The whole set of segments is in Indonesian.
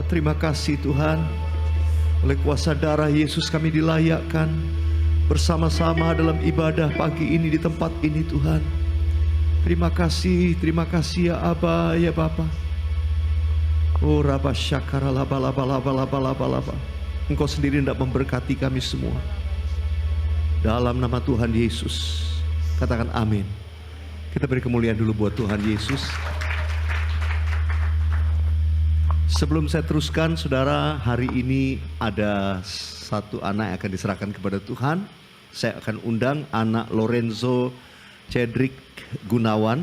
Terima kasih Tuhan. Oleh kuasa darah Yesus kami dilayakkan bersama-sama dalam ibadah pagi ini di tempat ini Tuhan. Terima kasih ya Aba, ya Bapa. Oh Rabba Syakara laba laba laba laba laba laba. Engkau sendiri hendak memberkati kami semua. Dalam nama Tuhan Yesus. Katakan amin. Kita beri kemuliaan dulu buat Tuhan Yesus. Sebelum saya teruskan, saudara, hari ini ada satu anak yang akan diserahkan kepada Tuhan. Saya akan undang anak Lorenzo Cedric Gunawan.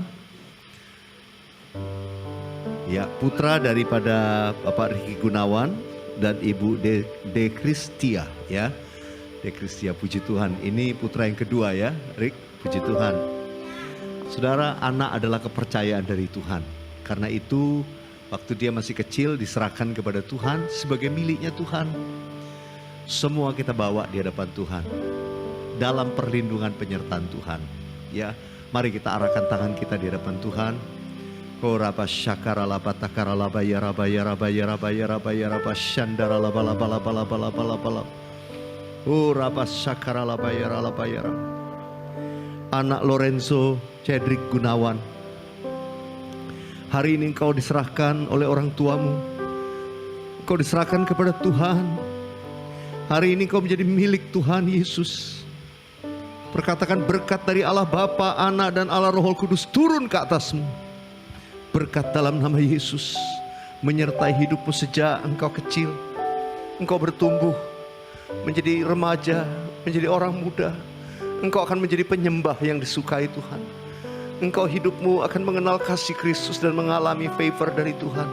Ya, putra daripada Bapak Riki Gunawan dan Ibu De Kristia, ya. De Kristia, puji Tuhan. Ini putra yang kedua ya, Rik, puji Tuhan. Saudara, anak adalah kepercayaan dari Tuhan. Karena itu, waktu dia masih kecil diserahkan kepada Tuhan sebagai miliknya Tuhan. Semua kita bawa di hadapan Tuhan. Dalam perlindungan penyertaan Tuhan. Ya, mari kita arahkan tangan kita di hadapan Tuhan. Koraba syakara laba takara laba ya raba ya raba ya raba ya raba ya raba syandara laba laba laba laba laba laba laba. Koraba syakara laba ya raba ya raba. Anak Lorenzo Cedric Gunawan, hari ini engkau diserahkan oleh orang tuamu. Engkau diserahkan kepada Tuhan. Hari ini engkau menjadi milik Tuhan Yesus. Perkatakan berkat dari Allah Bapa, Anak dan Allah Roh Kudus turun ke atasmu. Berkat dalam nama Yesus menyertai hidupmu sejak engkau kecil. Engkau bertumbuh menjadi remaja, menjadi orang muda. Engkau akan menjadi penyembah yang disukai Tuhan. Engkau hidupmu akan mengenal kasih Kristus dan mengalami favor dari Tuhan.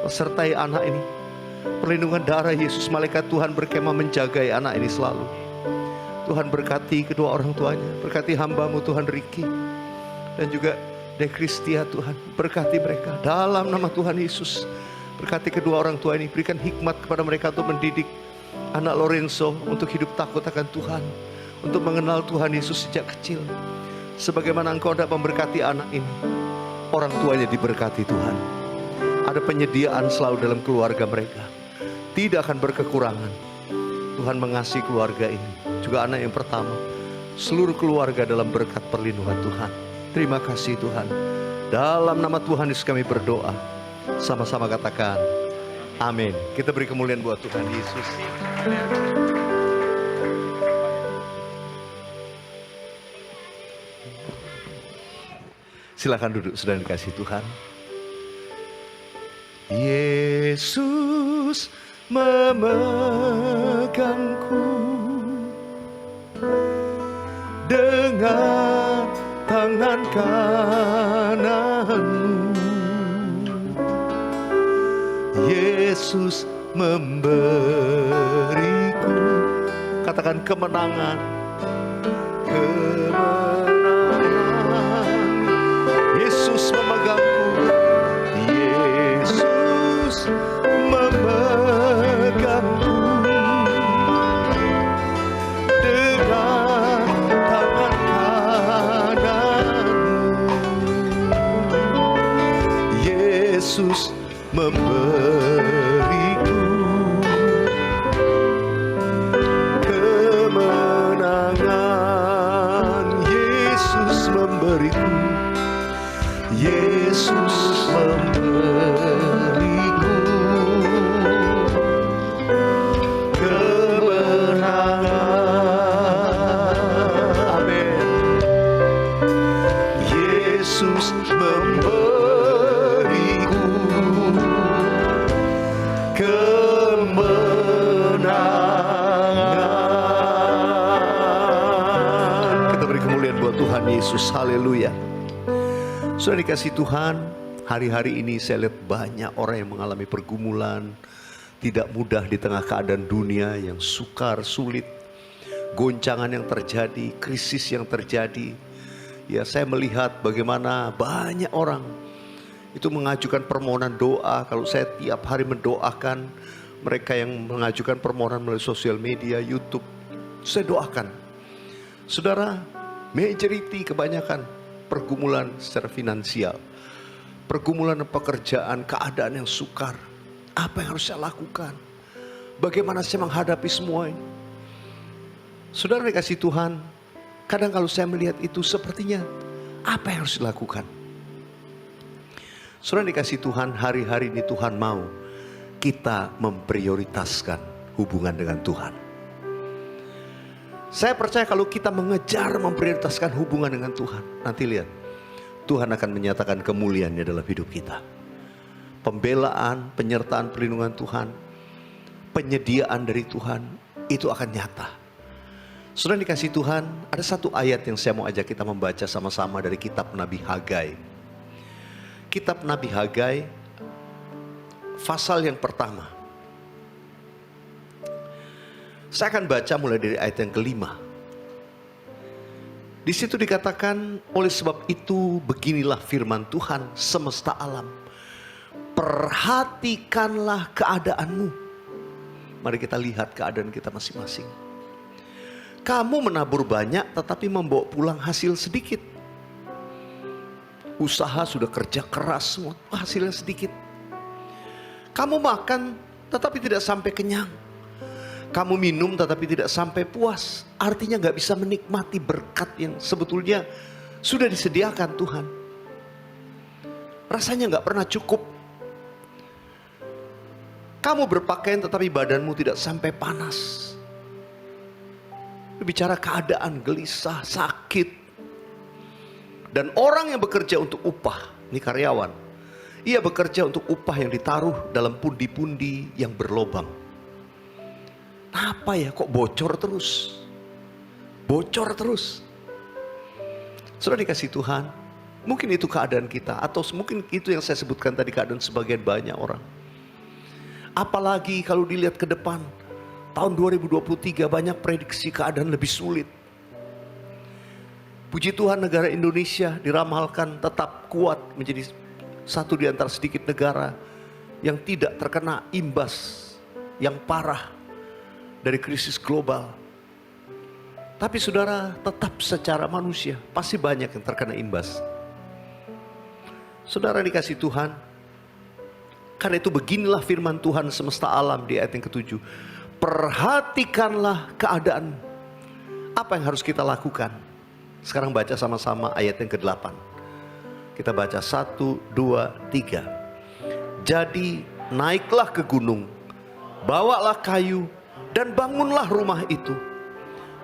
Sertai anak ini. Perlindungan darah Yesus, malaikat Tuhan berkemah menjagai anak ini selalu. Tuhan berkati kedua orang tuanya. Berkati hambamu Tuhan Riki. Dan juga De Kristia Tuhan. Berkati mereka dalam nama Tuhan Yesus. Berkati kedua orang tua ini. Berikan hikmat kepada mereka untuk mendidik anak Lorenzo untuk hidup takut akan Tuhan. Untuk mengenal Tuhan Yesus sejak kecil. Sebagaimana engkau hendak memberkati anak ini, orang tuanya diberkati Tuhan. Ada penyediaan selalu dalam keluarga mereka. Tidak akan berkekurangan. Tuhan mengasihi keluarga ini. Juga anak yang pertama. Seluruh keluarga dalam berkat perlindungan Tuhan. Terima kasih Tuhan. Dalam nama Tuhan Yesus kami berdoa. Sama-sama katakan amin. Kita beri kemuliaan buat Tuhan Yesus. Silakan duduk, sudah dikasih Tuhan. Yesus memegangku dengan tangan kananmu. Yesus memberiku, katakan kemenangan. Yesus memegangku. Yesus memegangku dengan tangan kananmu. Yesus memberiku kemenangan. Yesus memberiku. Yesus memberiku kemenangan. Amin. Yesus memberiku kemenangan. Kita beri kemuliaan buat Tuhan Yesus. Haleluya. Sudah dikasih Tuhan, hari-hari ini saya lihat banyak orang yang mengalami pergumulan, tidak mudah di tengah keadaan dunia yang sukar, sulit, goncangan yang terjadi, krisis yang terjadi. Ya, saya melihat bagaimana banyak orang itu mengajukan permohonan doa. Kalau saya tiap hari mendoakan mereka yang mengajukan permohonan melalui sosial media, YouTube, saya doakan. Saudara, Majority kebanyakan pergumulan secara finansial, pergumulan pekerjaan, keadaan yang sukar. Apa yang harus saya lakukan? Bagaimana saya menghadapi semua ini? Saudara dikasih Tuhan, kadang kalau saya melihat itu sepertinya apa yang harus dilakukan? Saudara dikasih Tuhan, hari-hari ini Tuhan mau kita memprioritaskan hubungan dengan Tuhan. Saya percaya kalau kita mengejar memprioritaskan hubungan dengan Tuhan, nanti lihat, Tuhan akan menyatakan kemuliaannya dalam hidup kita. Pembelaan, penyertaan, perlindungan Tuhan, penyediaan dari Tuhan, itu akan nyata. Saudara dikasih Tuhan, ada satu ayat yang saya mau ajak kita membaca sama-sama dari kitab Nabi Hagai. Kitab Nabi Hagai, pasal yang pertama. Saya akan baca mulai dari ayat yang kelima. Di situ dikatakan, oleh sebab itu beginilah firman Tuhan semesta alam. Perhatikanlah keadaanmu. Mari kita lihat keadaan kita masing-masing. Kamu menabur banyak tetapi membawa pulang hasil sedikit. Usaha sudah kerja keras semua, hasilnya sedikit. Kamu makan tetapi tidak sampai kenyang. Kamu minum tetapi tidak sampai puas. Artinya gak bisa menikmati berkat yang sebetulnya sudah disediakan Tuhan. Rasanya gak pernah cukup. Kamu berpakaian tetapi badanmu tidak sampai panas. Bicara keadaan gelisah, sakit. Dan orang yang bekerja untuk upah, ini karyawan, ia bekerja untuk upah yang ditaruh dalam pundi-pundi yang berlobang. Apa ya, kok bocor terus? Bocor terus. Sudah dikasih Tuhan, mungkin itu keadaan kita, atau mungkin itu yang saya sebutkan tadi, keadaan sebagian banyak orang. Apalagi kalau dilihat ke depan, tahun 2023 banyak prediksi keadaan lebih sulit. Puji Tuhan, negara Indonesia diramalkan tetap kuat menjadi satu di antara sedikit negara yang tidak terkena imbas yang parah dari krisis global. Tapi saudara, tetap secara manusia pasti banyak yang terkena imbas. Saudara dikasih Tuhan, karena itu beginilah firman Tuhan semesta alam di ayat yang ke-7. Perhatikanlah keadaan. Apa yang harus kita lakukan? Sekarang baca sama-sama ayat yang ke-8. Kita baca 1, 2, 3. Jadi naiklah ke gunung, bawalah kayu, dan bangunlah rumah itu.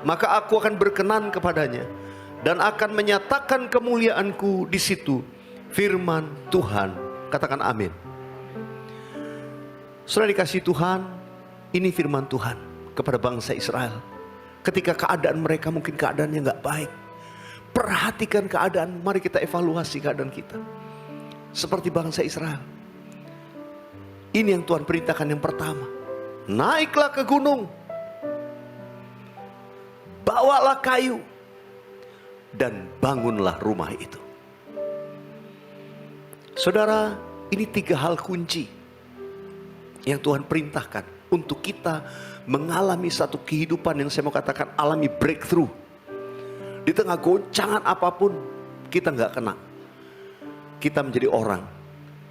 Maka aku akan berkenan kepadanya dan akan menyatakan kemuliaanku di situ. Firman Tuhan. Katakan amin. Sudah dikasih Tuhan, ini firman Tuhan kepada bangsa Israel. Ketika keadaan mereka mungkin keadaannya gak baik. Perhatikan keadaan, mari kita evaluasi keadaan kita. Seperti bangsa Israel. Ini yang Tuhan perintahkan yang pertama. Naiklah ke gunung, bawalah kayu, dan bangunlah rumah itu. Saudara, ini 3 hal kunci yang Tuhan perintahkan untuk kita mengalami satu kehidupan yang saya mau katakan alami breakthrough. Di tengah goncangan apapun, kita gak kena. Kita menjadi orang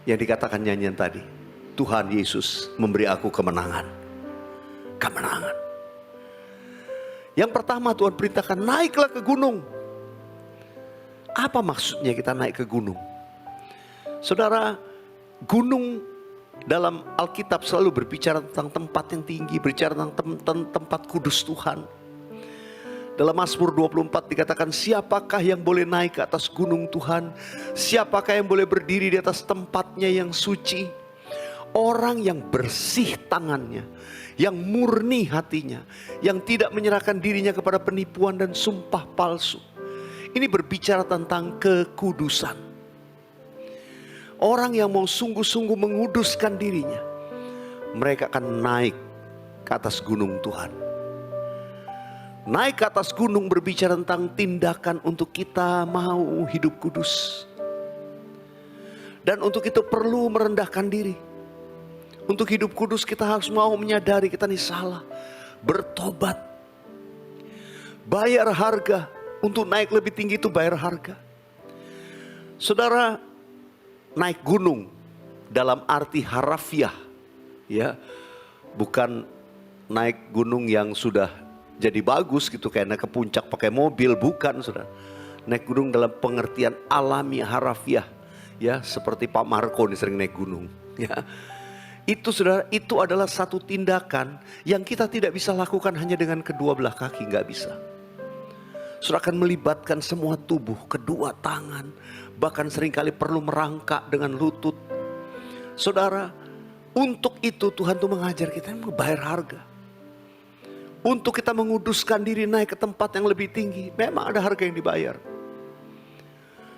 yang dikatakan nyanyian tadi, Tuhan Yesus memberi aku kemenangan. Kemenangan. Yang pertama Tuhan perintahkan, naiklah ke gunung. Apa maksudnya kita naik ke gunung? Saudara, gunung dalam Alkitab selalu berbicara tentang tempat yang tinggi, berbicara tentang tempat kudus Tuhan. Dalam Mazmur 24 dikatakan, siapakah yang boleh naik ke atas gunung Tuhan? Siapakah yang boleh berdiri di atas tempatnya yang suci? Orang yang bersih tangannya, yang murni hatinya, yang tidak menyerahkan dirinya kepada penipuan dan sumpah palsu. Ini berbicara tentang kekudusan. Orang yang mau sungguh-sungguh menguduskan dirinya, mereka akan naik ke atas gunung Tuhan. Naik ke atas gunung berbicara tentang tindakan untuk kita mau hidup kudus. Dan untuk itu perlu merendahkan diri. Untuk hidup kudus kita harus mau menyadari kita ini salah. Bertobat. Bayar harga Untuk naik lebih tinggi itu bayar harga. Saudara, naik gunung dalam arti harafiah, ya, bukan naik gunung yang sudah jadi bagus gitu, kayak naik ke puncak pakai mobil, bukan saudara. Naik gunung dalam pengertian alami harafiah, ya, seperti Pak Marco nih sering naik gunung, ya. Itu saudara, itu adalah satu tindakan yang kita tidak bisa lakukan hanya dengan kedua belah kaki, nggak bisa. Saudara akan melibatkan semua tubuh, kedua tangan, bahkan seringkali perlu merangkak dengan lutut. Saudara, untuk itu Tuhan tuh mengajar kita membayar harga. Untuk kita menguduskan diri naik ke tempat yang lebih tinggi, memang ada harga yang dibayar.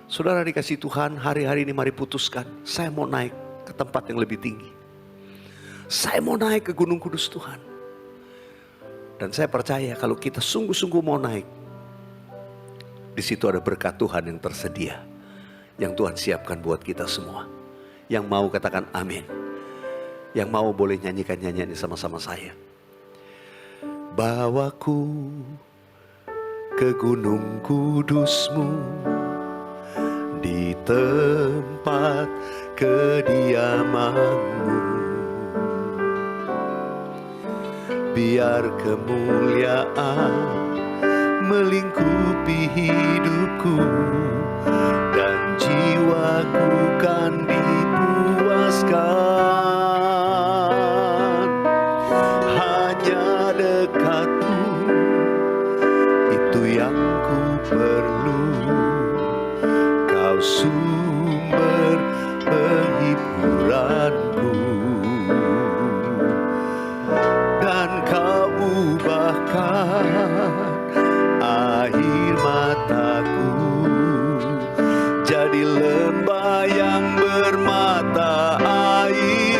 Saudara dikasih Tuhan, hari-hari ini mari putuskan, saya mau naik ke tempat yang lebih tinggi. Saya mau naik ke Gunung Kudus Tuhan. Dan saya percaya kalau kita sungguh-sungguh mau naik, di situ ada berkat Tuhan yang tersedia, yang Tuhan siapkan buat kita semua. Yang mau katakan amin. Yang mau boleh nyanyikan nyanyian ini sama-sama saya. Bawaku ke Gunung Kudus-Mu, di tempat kediaman-Mu. Biar kemuliaan melingkupi hidupku, dan jiwaku kan dipuaskan. Hanya dekat-Mu, itu yang ku perlu. Kau sumber penghiburanku, dan Kau ubahkan air mataku jadi lembah yang bermata air.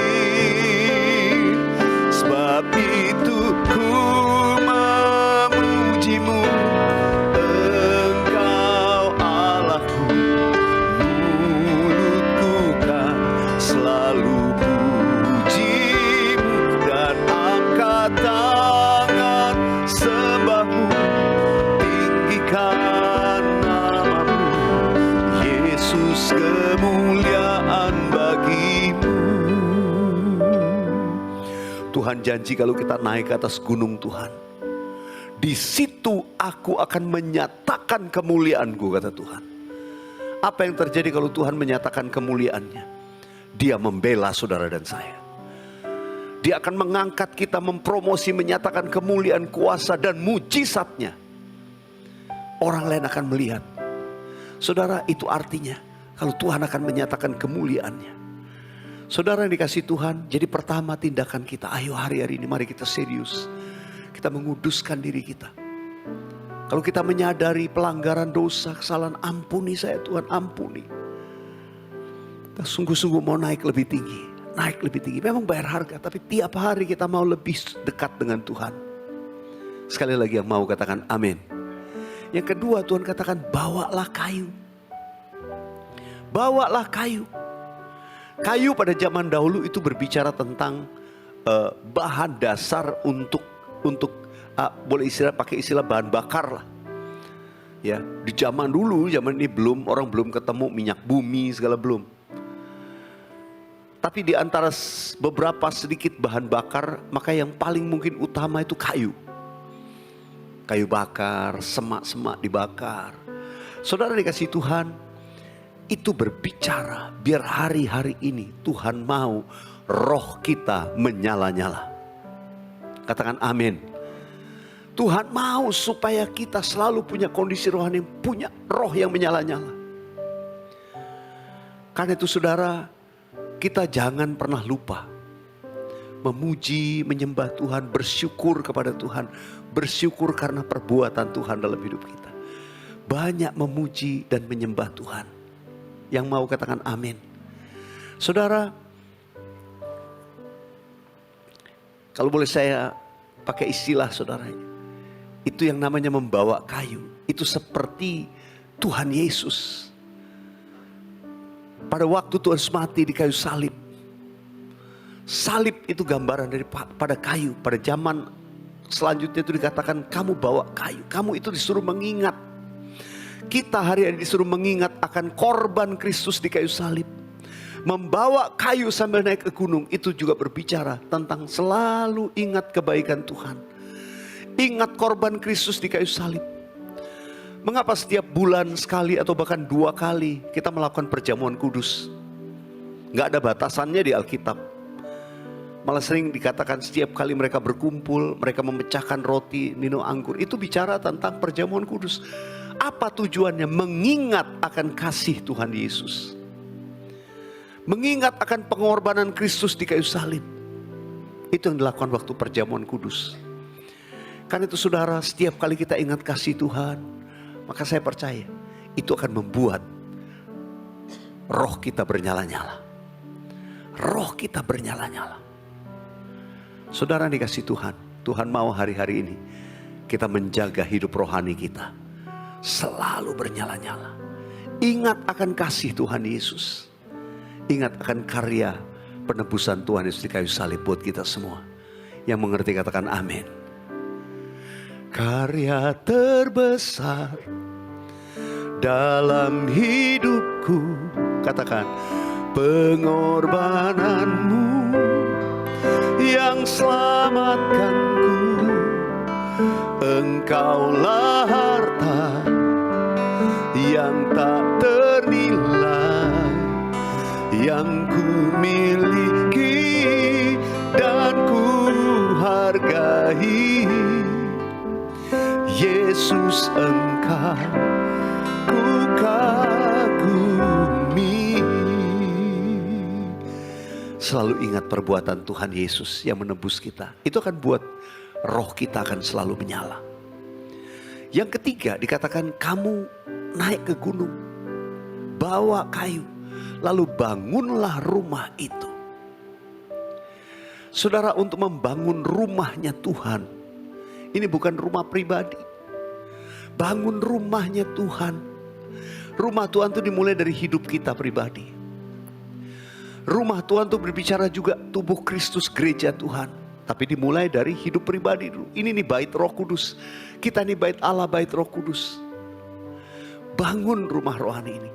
Sebab itu ku memuji-Mu, Engkau Allahku. Mulutku kan selalu puji-Mu, dan angkat tangan sembah-Mu, tinggikan nama-Mu. Yesus, kemuliaan bagi-Mu. Tuhan janji kalau kita naik ke atas gunung Tuhan, di situ aku akan menyatakan kemuliaan-Ku, kata Tuhan. Apa yang terjadi kalau Tuhan menyatakan kemuliaan-Nya? Dia membela saudara dan saya. Dia akan mengangkat kita, mempromosi, menyatakan kemuliaan, kuasa dan mujizat-Nya. Orang lain akan melihat. Saudara, itu artinya kalau Tuhan akan menyatakan kemuliaan-Nya. Saudara yang dikasih Tuhan, jadi pertama tindakan kita, ayo hari-hari ini mari kita serius. Kita menguduskan diri kita. Kalau kita menyadari pelanggaran dosa, kesalahan, ampuni saya Tuhan, ampuni. Kita sungguh-sungguh mau naik lebih tinggi. Naik lebih tinggi, memang bayar harga, tapi tiap hari kita mau lebih dekat dengan Tuhan. Sekali lagi yang mau katakan amin. Yang kedua Tuhan katakan bawalah kayu. Bawalah kayu. Kayu pada zaman dahulu itu berbicara tentang bahan dasar untuk boleh pakai istilah bahan bakar lah. Ya, di zaman dulu, zaman ini orang belum ketemu minyak bumi segala belum. Tapi di antara beberapa sedikit bahan bakar, maka yang paling mungkin utama itu kayu. Kayu bakar, semak-semak dibakar. Saudara dikasih Tuhan, itu berbicara biar hari-hari ini Tuhan mau roh kita menyala-nyala. Katakan amin. Tuhan mau supaya kita selalu punya kondisi rohani, punya roh yang menyala-nyala. Karena itu saudara, kita jangan pernah lupa memuji, menyembah Tuhan, bersyukur kepada Tuhan, bersyukur karena perbuatan Tuhan dalam hidup kita. Banyak memuji dan menyembah Tuhan. Yang mau katakan amin. Saudara, kalau boleh saya pakai istilah saudara, itu yang namanya membawa kayu. Itu seperti Tuhan Yesus. Pada waktu Tuhan mati di kayu salib. Salib itu gambaran pada kayu. Pada zaman selanjutnya itu dikatakan kamu bawa kayu. Kamu itu disuruh mengingat. Kita hari ini disuruh mengingat akan korban Kristus di kayu salib. Membawa kayu sambil naik ke gunung, itu juga berbicara tentang selalu ingat kebaikan Tuhan. Ingat korban Kristus di kayu salib. Mengapa setiap bulan sekali atau bahkan 2 kali kita melakukan perjamuan kudus? Gak ada batasannya di Alkitab. Malah sering dikatakan setiap kali mereka berkumpul, mereka memecahkan roti, minum anggur. Itu bicara tentang perjamuan kudus. Apa tujuannya? Mengingat akan kasih Tuhan Yesus. Mengingat akan pengorbanan Kristus di kayu salib. Itu yang dilakukan waktu perjamuan kudus. Karena itu saudara, setiap kali kita ingat kasih Tuhan, maka saya percaya itu akan membuat roh kita bernyala-nyala. Roh kita bernyala-nyala. Saudara dikasih Tuhan, Tuhan mau hari-hari ini kita menjaga hidup rohani kita selalu bernyala-nyala. Ingat akan kasih Tuhan Yesus. Ingat akan karya penebusan Tuhan Yesus di kayu salib buat kita semua. Yang mengerti katakan amin. Karya terbesar dalam hidupku, katakan, pengorbananmu yang selamatkanku. Engkaulah harta yang tak ternilai, yang ku miliki dan ku hargai. Yesus, Engkau ku kagumi. Selalu ingat perbuatan Tuhan Yesus yang menebus kita. Itu akan buat roh kita akan selalu menyala. Yang ketiga dikatakan kamu naik ke gunung, bawa kayu, lalu bangunlah rumah itu. Saudara, untuk membangun rumahnya Tuhan, ini bukan rumah pribadi. Bangun rumahnya Tuhan. Rumah Tuhan itu dimulai dari hidup kita pribadi. Rumah Tuhan itu berbicara juga tubuh Kristus, gereja Tuhan. Tapi dimulai dari hidup pribadi dulu. Ini nih bait Roh Kudus. Kita nih bait Allah, bait Roh Kudus. Bangun rumah rohani ini.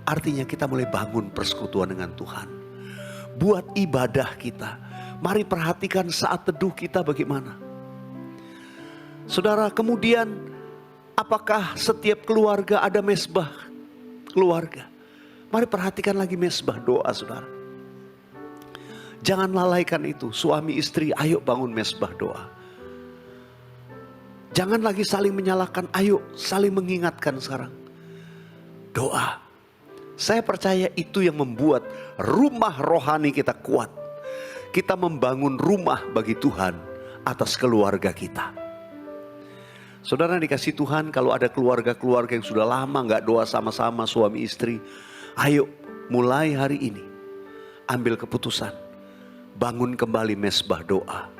Artinya kita mulai bangun persekutuan dengan Tuhan. Buat ibadah kita. Mari perhatikan saat teduh kita bagaimana. Saudara, kemudian apakah setiap keluarga ada mesbah keluarga? Mari perhatikan lagi mesbah doa, saudara. Jangan lalaikan itu. Suami istri, ayo bangun mesbah doa. Jangan lagi saling menyalahkan, ayo saling mengingatkan sekarang. Doa. Saya percaya itu yang membuat rumah rohani kita kuat. Kita membangun rumah bagi Tuhan atas keluarga kita. Saudara dikasih Tuhan, kalau ada keluarga-keluarga yang sudah lama gak doa sama-sama suami istri, ayo mulai hari ini ambil keputusan. Bangun kembali mesbah doa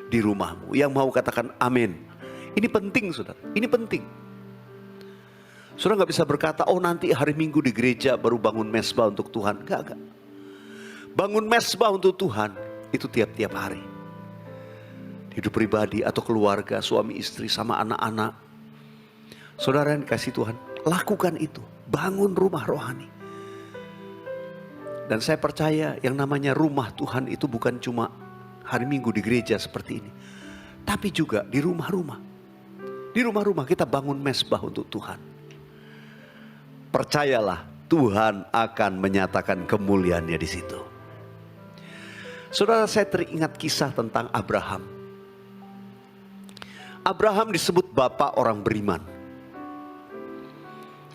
di rumahmu. Yang mau katakan amin. Ini penting, saudara. Ini penting. Saudara gak bisa berkata, oh nanti hari Minggu di gereja baru bangun mesbah untuk Tuhan. Enggak. Bangun mesbah untuk Tuhan itu tiap-tiap hari. Hidup pribadi atau keluarga, suami istri sama anak-anak. Saudara yang dikasih Tuhan, lakukan itu. Bangun rumah rohani. Dan saya percaya yang namanya rumah Tuhan itu bukan cuma hari Minggu di gereja seperti ini. Tapi juga di rumah-rumah. Di rumah-rumah kita bangun mesbah untuk Tuhan. Percayalah, Tuhan akan menyatakan kemuliaannya di situ. Saudara, saya teringat kisah tentang Abraham. Abraham disebut bapak orang beriman.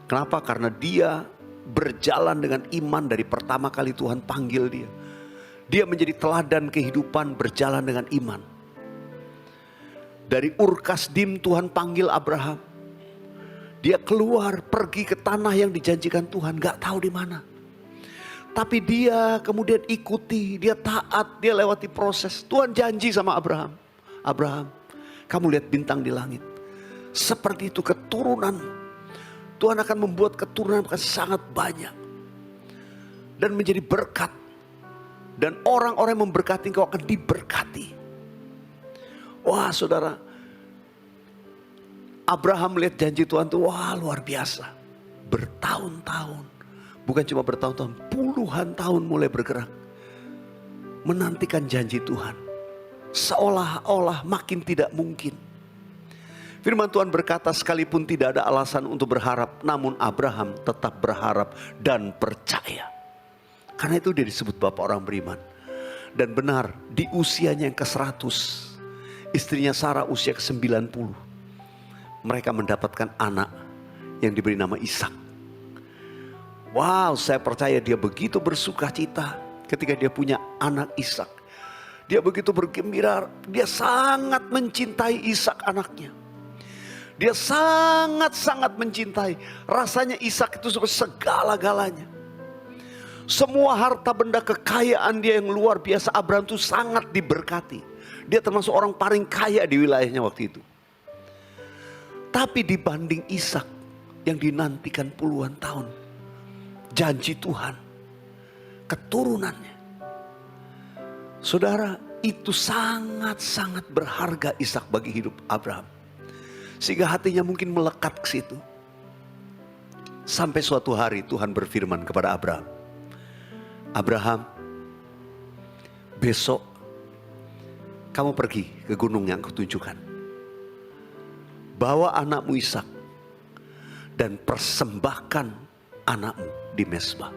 Kenapa? Karena dia berjalan dengan iman dari pertama kali Tuhan panggil dia. Dia menjadi teladan kehidupan berjalan dengan iman. Dari Ur Kasdim Tuhan panggil Abraham. Dia keluar pergi ke tanah yang dijanjikan Tuhan, gak tahu di mana. Tapi dia kemudian ikuti, dia taat, dia lewati proses. Tuhan janji sama Abraham. Abraham, kamu lihat bintang di langit. Seperti itu keturunan. Tuhan akan membuat keturunan sangat banyak. Dan menjadi berkat. Dan orang-orang yang memberkati engkau akan diberkati. Wah saudara. Abraham melihat janji Tuhan itu, wah luar biasa. bertahun-tahun, bukan cuma bertahun-tahun, puluhan tahun mulai bergerak, menantikan janji Tuhan, seolah-olah makin tidak mungkin. Firman Tuhan berkata, sekalipun tidak ada alasan untuk berharap, namun Abraham tetap berharap dan percaya. Karena itu dia disebut bapak orang beriman. Dan benar, di usianya yang ke-100, istrinya Sarah usia ke-90, mereka mendapatkan anak yang diberi nama Ishak. Wow, saya percaya dia begitu bersuka cita ketika dia punya anak Ishak. Dia begitu bergembira, dia sangat mencintai Ishak anaknya. Dia sangat-sangat mencintai. Rasanya Ishak itu segala-galanya. Semua harta benda kekayaan dia yang luar biasa. Abraham itu sangat diberkati. Dia termasuk orang paling kaya di wilayahnya waktu itu. Tapi dibanding Ishak yang dinantikan puluhan tahun, janji Tuhan, keturunannya, saudara, itu sangat-sangat berharga Ishak bagi hidup Abraham. Sehingga hatinya mungkin melekat ke situ. Sampai suatu hari Tuhan berfirman kepada Abraham, Abraham, besok kamu pergi ke gunung yang kutunjukkan. Bawa anakmu Ishak dan persembahkan anakmu di mezbah.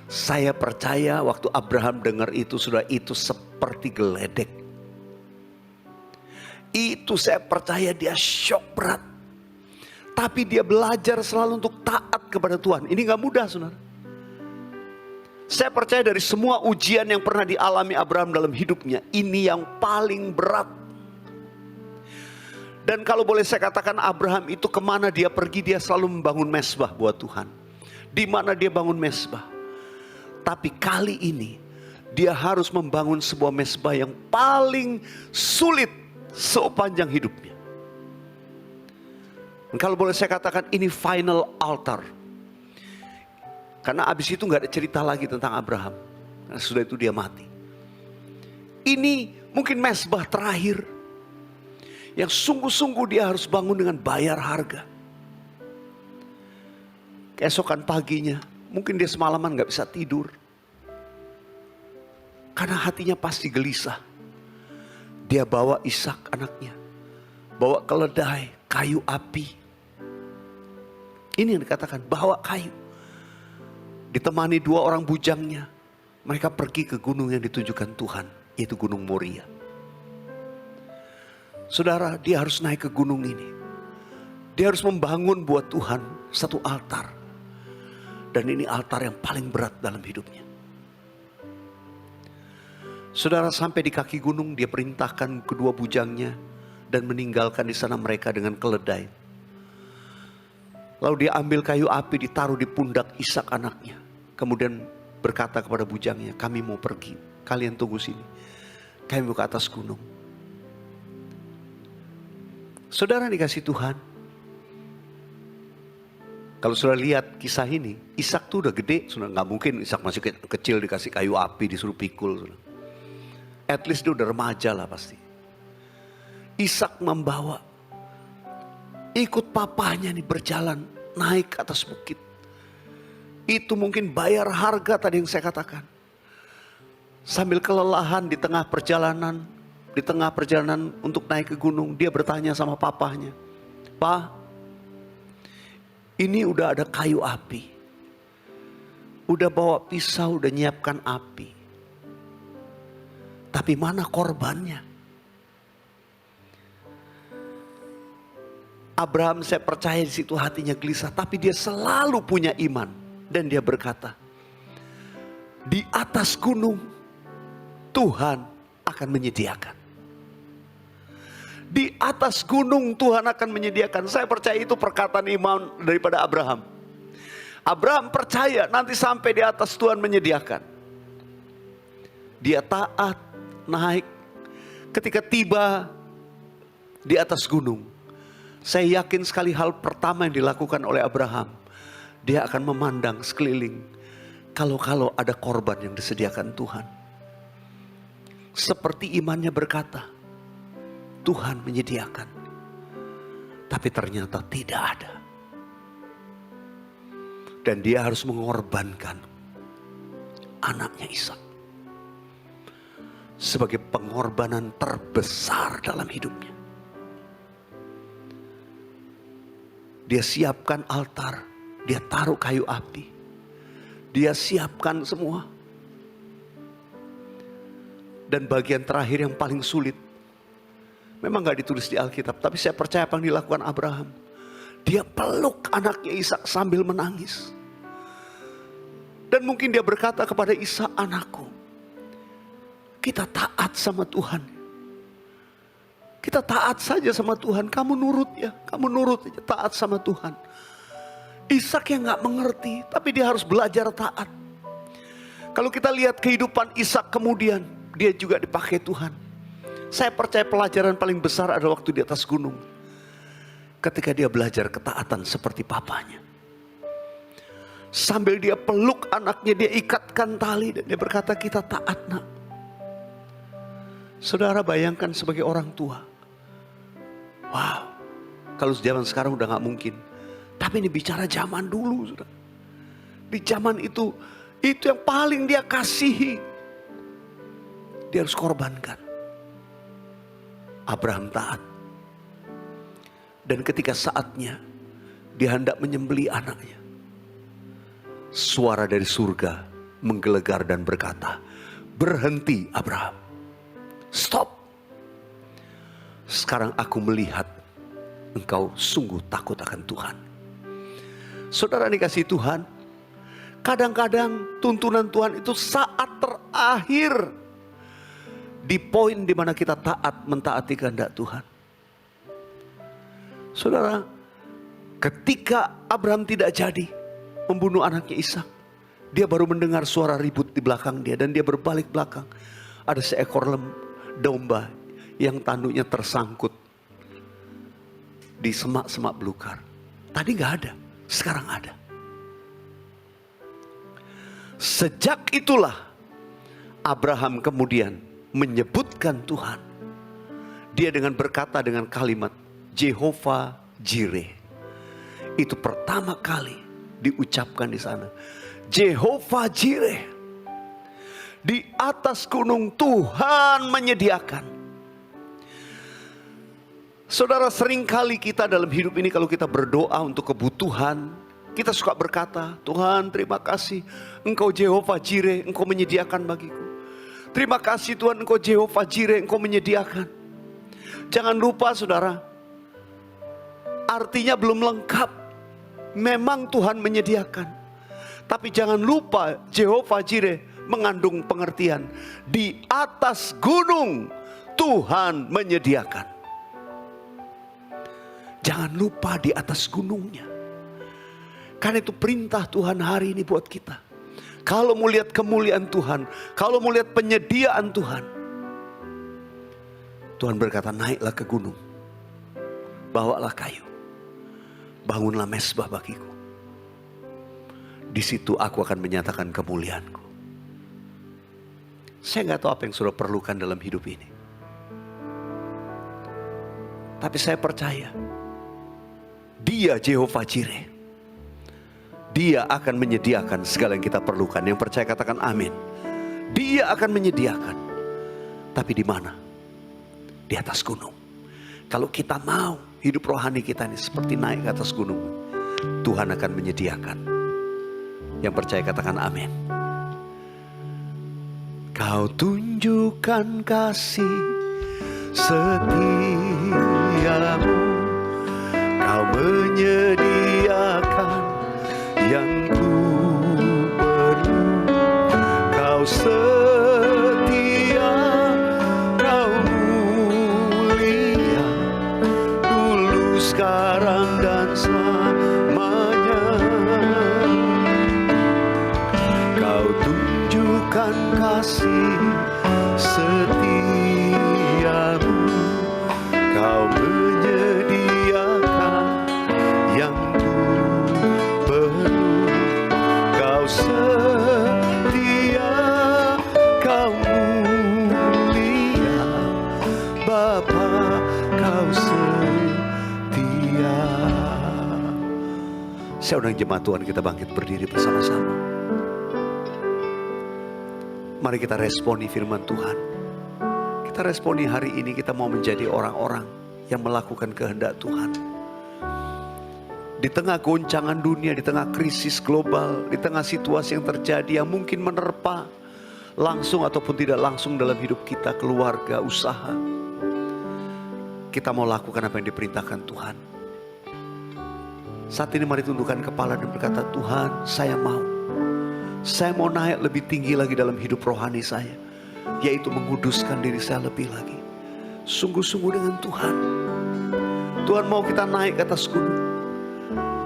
Saya percaya waktu Abraham dengar itu, sudah itu seperti geledek. Itu saya percaya dia syok berat. Tapi dia belajar selalu untuk taat kepada Tuhan. Ini gak mudah, saudara. Saya percaya dari semua ujian yang pernah dialami Abraham dalam hidupnya, ini yang paling berat. Dan kalau boleh saya katakan, Abraham itu kemana dia pergi, dia selalu membangun mezbah buat Tuhan. Di mana dia bangun mezbah. Tapi kali ini dia harus membangun sebuah mezbah yang paling sulit sepanjang hidupnya. Dan kalau boleh saya katakan, ini final altar. Karena abis itu gak ada cerita lagi tentang Abraham. Karena sudah itu dia mati. Ini mungkin mezbah terakhir yang sungguh-sungguh dia harus bangun dengan bayar harga. Keesokan paginya mungkin dia semalaman gak bisa tidur. Karena hatinya pasti gelisah. Dia bawa Ishak anaknya, bawa keledai, kayu api. Ini yang dikatakan, bawa kayu. Ditemani 2 orang bujangnya, mereka pergi ke gunung yang ditunjukkan Tuhan, yaitu Gunung Moria. Saudara, dia harus naik ke gunung ini. Dia harus membangun buat Tuhan satu altar. Dan ini altar yang paling berat dalam hidupnya. Saudara, sampai di kaki gunung dia perintahkan kedua bujangnya dan meninggalkan di sana mereka dengan keledai. Lalu dia ambil kayu api, ditaruh di pundak Ishak anaknya. Kemudian berkata kepada bujangnya, kami mau pergi, kalian tunggu sini. Kami mau ke atas gunung. Saudara dikasih Tuhan, kalau sudah lihat kisah ini, Ishak tuh udah gede, sudah nggak mungkin Ishak masih kecil dikasih kayu api disuruh pikul. Sudah. At least dia udah remaja lah pasti. Ishak membawa, ikut papanya nih berjalan naik ke atas bukit. Itu mungkin bayar harga tadi yang saya katakan. Sambil kelelahan di tengah perjalanan untuk naik ke gunung, dia bertanya sama papahnya, "Pa, ini udah ada kayu api. Udah bawa pisau, udah nyiapkan api. Tapi mana korbannya?" Abraham, saya percaya di situ hatinya gelisah, tapi dia selalu punya iman. Dan dia berkata, di atas gunung Tuhan akan menyediakan. Di atas gunung Tuhan akan menyediakan. Saya percaya itu perkataan iman daripada Abraham. Abraham percaya nanti sampai di atas Tuhan menyediakan. Dia taat, naik. Ketika tiba di atas gunung, saya yakin sekali hal pertama yang dilakukan oleh Abraham, dia akan memandang sekeliling. Kalau ada korban yang disediakan Tuhan. Seperti imannya berkata, Tuhan menyediakan. Tapi ternyata tidak ada. Dan dia harus mengorbankan anaknya Ishak sebagai pengorbanan terbesar dalam hidupnya. Dia siapkan altar, dia taruh kayu api, dia siapkan semua. Dan bagian terakhir yang paling sulit, memang gak ditulis di Alkitab, tapi saya percaya apa yang dilakukan Abraham. Dia peluk anaknya Ishak sambil menangis. Dan mungkin dia berkata kepada Ishak, anakku, kita taat sama Tuhan. Kita taat saja sama Tuhan, kamu nurut ya, kamu nurut aja, taat sama Tuhan. Ishak yang gak mengerti, tapi dia harus belajar taat. Kalau kita lihat kehidupan Ishak kemudian, dia juga dipakai Tuhan. Saya percaya pelajaran paling besar adalah waktu di atas gunung. Ketika dia belajar ketaatan seperti papanya. Sambil dia peluk anaknya, dia ikatkan tali dan dia berkata, kita taat nak. Saudara bayangkan sebagai orang tua. Wow, kalau zaman sekarang udah gak mungkin. Tapi ini bicara zaman dulu, saudara. Di zaman itu yang paling dia kasihi. Dia harus korbankan. Abraham taat. Dan ketika saatnya dia hendak menyembelih anaknya, suara dari surga menggelegar dan berkata, berhenti Abraham, stop. Sekarang aku melihat engkau sungguh takut akan Tuhan. Saudara dikasih Tuhan, kadang-kadang tuntunan Tuhan itu saat terakhir, di poin dimana kita taat mentaati kehendak Tuhan. Saudara, ketika Abraham tidak jadi membunuh anaknya Ishak, dia baru mendengar suara ribut di belakang dia dan dia berbalik belakang. Ada seekor domba yang tanduknya tersangkut di semak-semak belukar. Tadi gak ada, sekarang ada. Sejak itulah Abraham kemudian menyebutkan Tuhan. Dia dengan berkata dengan kalimat Jehovah Jireh. Itu pertama kali diucapkan di sana. Jehovah Jireh. Di atas gunung Tuhan menyediakan. Saudara, seringkali kita dalam hidup ini kalau kita berdoa untuk kebutuhan, kita suka berkata, Tuhan terima kasih, Engkau Jehovah Jireh, Engkau menyediakan bagiku. Terima kasih Tuhan, Engkau Jehovah Jireh, Engkau menyediakan. Jangan lupa saudara, artinya belum lengkap. Memang Tuhan menyediakan. Tapi jangan lupa Jehovah Jireh mengandung pengertian. Di atas gunung Tuhan menyediakan. Jangan lupa di atas gunungnya. Karena itu perintah Tuhan hari ini buat kita. Kalau mau lihat kemuliaan Tuhan, kalau mau lihat penyediaan Tuhan, Tuhan berkata naiklah ke gunung, bawalah kayu, bangunlah mezbah bagiku. Di situ aku akan menyatakan kemuliaanku. Saya gak tahu apa yang saudara perlukan dalam hidup ini. Tapi saya percaya Dia Jehovah Jireh. Dia akan menyediakan segala yang kita perlukan. Yang percaya katakan amin. Dia akan menyediakan. Tapi di mana? Di atas gunung. Kalau kita mau hidup rohani kita ini seperti naik ke atas gunung, Tuhan akan menyediakan. Yang percaya katakan amin. Kau tunjukkan kasih setiamu, Kau menyediakan yang ku perlu. Kau setia, Kau mulia, dulu sekarang dan selamanya. Kau tunjukkan kasih setiamu, Kau menyediakan yang ku perlu. Kau setia, Kau mulia, Bapa Kau setia. Saya undang jemaat Tuhan, kita bangkit berdiri bersama-sama. Mari kita responi firman Tuhan. Kita responi hari ini, kita mau menjadi orang-orang yang melakukan kehendak Tuhan. Di tengah goncangan dunia, di tengah krisis global, di tengah situasi yang terjadi yang mungkin menerpa langsung ataupun tidak langsung dalam hidup kita, keluarga, usaha. Kita mau lakukan apa yang diperintahkan Tuhan. Saat ini mari tundukkan kepala dan berkata, Tuhan, saya mau naik lebih tinggi lagi dalam hidup rohani saya, yaitu menguduskan diri saya lebih lagi. Sungguh-sungguh dengan Tuhan. Tuhan mau kita naik ke atas gunung.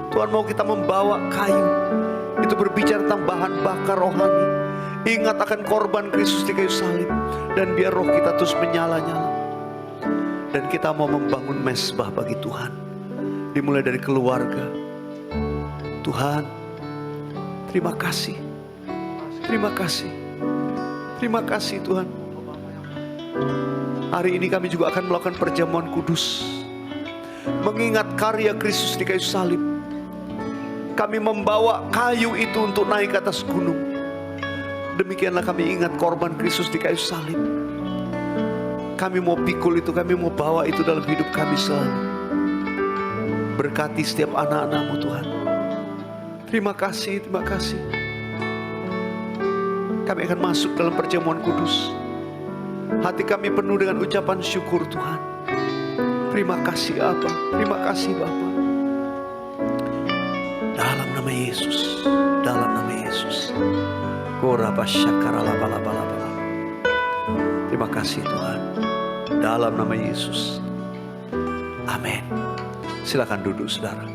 Tuhan mau kita membawa kayu. Itu berbicara tentang bahan bakar rohani. Ingat akan korban Kristus di kayu salib. Dan biar roh kita terus menyala-nyala. Dan kita mau membangun mezbah bagi Tuhan. Dimulai dari keluarga. Tuhan, terima kasih. Terima kasih. Terima kasih Tuhan. Hari ini kami juga akan melakukan perjamuan kudus. Mengingat karya Kristus di kayu salib. Kami membawa kayu itu untuk naik ke atas gunung. Demikianlah kami ingat korban Kristus di kayu salib. Kami mau pikul itu, kami mau bawa itu dalam hidup kami selalu. Berkati setiap anak-anak-Mu Tuhan. Terima kasih, terima kasih. Kami akan masuk dalam perjamuan kudus. Hati kami penuh dengan ucapan syukur Tuhan. Terima kasih Bapa, terima kasih Bapa. Dalam nama Yesus, dalam nama Yesus. Terima kasih Tuhan. Dalam nama Yesus. Amin. Silakan duduk saudara.